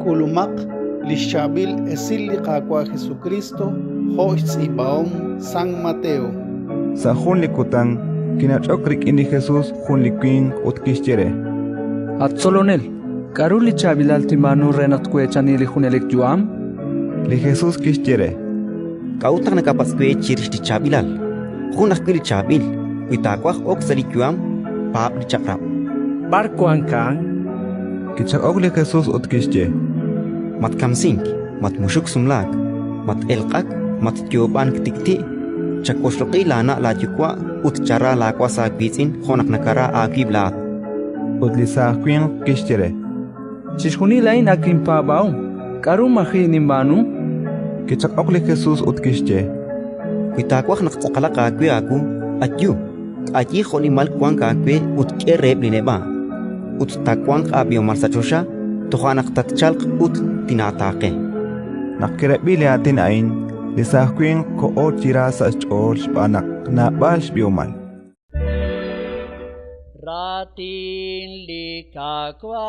Kulumak lishabil esili kakwa Jesucristo hoits ibaom San Mateo. Sa Likutan, kinachokrik ini Jesús Junliquin utkistere. At solonel, karuli chabilal timanu renat kuechanili junelik juam? Li Jesús kistere. Kautak na kapas kwe chirish di chabilal. Hunak pili chabil. Witakwak ok sali juam, paap di chakrap. Barko angkang? Kichak og li Jesús utkische. Mat kamsink, mat mushuk sumlag, mat elqak, mat tioban ketikti. Chakosloqi lana la jukwa ut cara la kwa sa bitsin khonak nakara akiblat. Utlisa queen kistere. Chishuni lain akin pa baum. Karu mahi nimbanu? Kichak og li Jesús utkische. Witakwak naktsakala kakwe aku, atyu. Aji khoni mal kwang kakwe ut kereb lineba. Ut takwang abio marsachosha, tohanak tatchalq ut tinatake. Nakkirebi liatin ain. Lisa queen ko o tira sa chol panak na bash biomal. Ratin likakwa